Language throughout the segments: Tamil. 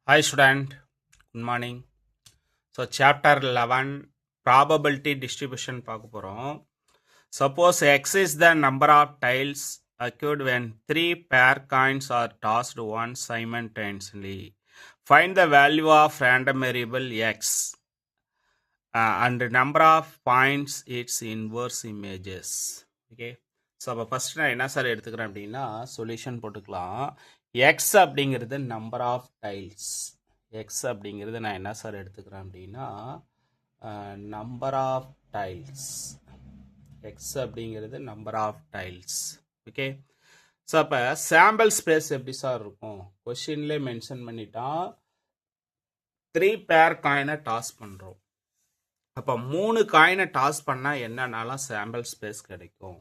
Hi student, good morning. So chapter 11 probability distribution பார்க்க போறோம். Suppose x is the number of tiles occurred when 3 pair coins are tossed once simultaneously. Find the value of random variable x and the number of points its inverse images. Okay. So அப்போ ஃபஸ்ட் நான் என்ன சார் எடுத்துக்கிறேன் அப்படின்னா சொல்யூஷன் போட்டுக்கலாம். எக்ஸ் அப்படிங்கிறது நம்பர் ஆஃப் டைல்ஸ். எக்ஸ் அப்படிங்கிறது நான் என்ன சார் எடுத்துக்கிறேன் அப்படின்னா நம்பர் ஆஃப் டைல்ஸ். எக்ஸ் அப்படிங்கிறது number of tiles. Okay. So அப்போ சாம்பிள் ஸ்பேஸ் எப்படி சார் இருக்கும்? கொஷின்லேயே மென்ஷன் பண்ணிட்டான் 3 பேர் காயினை டாஸ் பண்ணுறோம். அப்போ 3 காயினை டாஸ் பண்ணால் என்னன்னாலும் சாம்பிள் ஸ்பேஸ் கிடைக்கும்.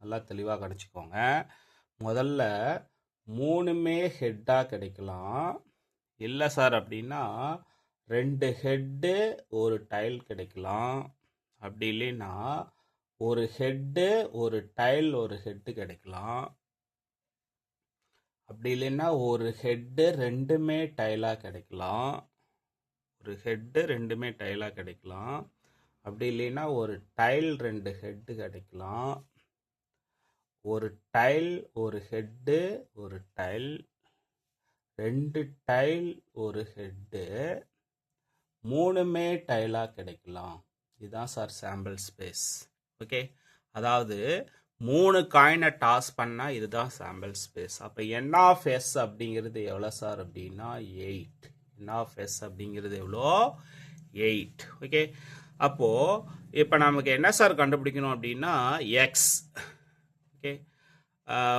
நல்லா தெளிவாக கிடச்சிக்கோங்க. முதல்ல 3மே ஹெட்டாக கிடைக்கலாம். இல்லை சார் அப்படின்னா 2 ஹெட்டு ஒரு டைல் கிடைக்கலாம். அப்படி இல்லைன்னா ஒரு ஹெட்டு ஒரு டைல் ஒரு ஹெட்டு கிடைக்கலாம். அப்படி இல்லைன்னா ஒரு ஹெட்டு ரெண்டுமே டைலாக கிடைக்கலாம். ஒரு ஹெட்டு ரெண்டுமே டைலாக கிடைக்கலாம். அப்படி இல்லைன்னா ஒரு டைல் 2 ஹெட்டு கிடைக்கலாம். ஒரு டைல் ஒரு ஹெட்டு ஒரு டைல் 2 டைல் ஒரு ஹெட்டு 3மே டைலாக கிடைக்கலாம். இதுதான் சார் சாம்பிள் ஸ்பேஸ். ஓகே. அதாவது 3 காயினை டாஸ் பண்ணால் இதுதான் சாம்பிள் ஸ்பேஸ். அப்போ என் ஆஃப் எஸ் அப்படிங்கிறது எவ்வளோ சார் அப்படின்னா 8. என் ஆஃப் எஸ் அப்படிங்கிறது எவ்வளோ? 8. ஓகே. அப்போது இப்போ நமக்கு என்ன சார் கண்டுபிடிக்கணும் அப்படின்னா X. Okay.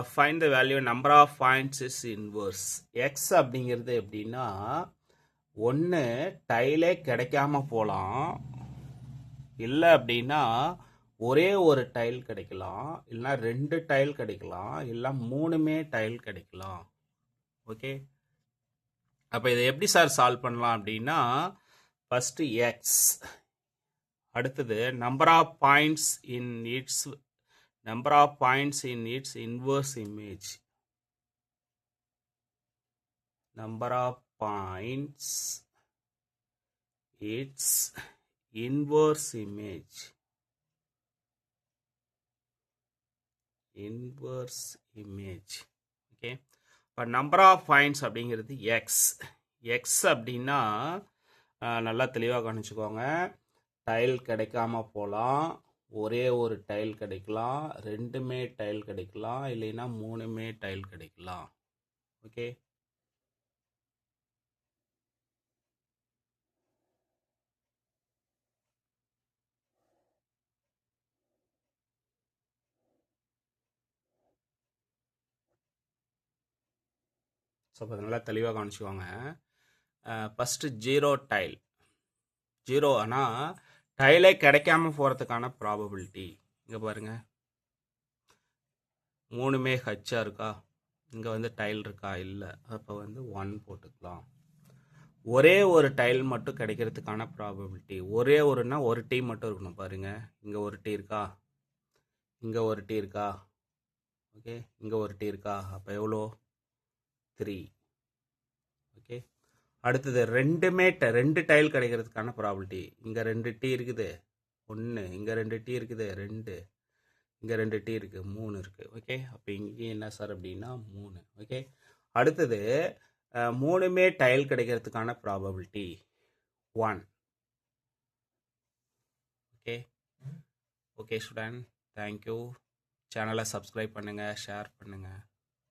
Find the value number of points is inverse. X அப்படிங்கிறது எப்படின்னா ஒன்று டைலே கிடைக்காம போகலாம். இல்லை அப்படின்னா ஒரே ஒரு டைல் கிடைக்கலாம். இல்லைனா 2 டைல் கிடைக்கலாம். இல்லை 3மே டைல் கிடைக்கலாம். ஓகே. அப்போ இதை எப்படி சார் சால்வ் பண்ணலாம் அப்படின்னா ஃபஸ்ட்டு எக்ஸ், அடுத்தது number of points in its number of points in its inverse image. Number of points its inverse image. Inverse image. Okay. இப்போ number of points அப்படிங்கிறது x. x அப்படின்னா நல்லா தெளிவாக கவனிச்சுக்கோங்க. டைல் கிடைக்காம போகலாம். ஒரே ஒரு டைல் கிடைக்கலாம். 2மே டைல் கிடைக்கலாம். இல்லைன்னா 3மே டைல் கிடைக்கலாம். ஓகே. ஸோ அப்போ நல்லா தெளிவாக கவனிச்சுக்கோங்க. First 0 tail. 0 ஆனால் டைலே கிடைக்காம போகிறதுக்கான ப்ராபபிலிட்டி இங்கே பாருங்கள். 3மே ஹச்சாக இருக்கா? இங்கே வந்து டைல் இருக்கா? இல்லை. அப்போ வந்து 1 போட்டுக்கலாம். ஒரே ஒரு டைல் மட்டும் கிடைக்கிறதுக்கான ப்ராபபிலிட்டி ஒரே ஒருனா ஒரு டீ மட்டும் இருக்கணும். பாருங்கள், இங்கே ஒரு டீ இருக்கா? இங்கே ஒரு டீ இருக்கா? ஓகே. இங்கே ஒரு டீ இருக்கா? அப்போ எவ்வளோ? 3. ஓகே. அடுத்தது 2 டைல் கிடைக்கிறதுக்கான ப்ராபபிலிட்டி. இங்கே 2 டீ இருக்குது 1, இங்கே 2 டீ இருக்குது 2, இங்கே 2 டீ இருக்குது 3 இருக்குது. ஓகே. அப்போ இங்கே என்ன சார் அப்படின்னா 3. ஓகே. அடுத்தது 3மே டைல் கிடைக்கிறதுக்கான probability 1. Okay. Okay student, thank you. சேனலை சப்ஸ்கிரைப் பண்ணுங்கள், ஷேர் பண்ணுங்கள்.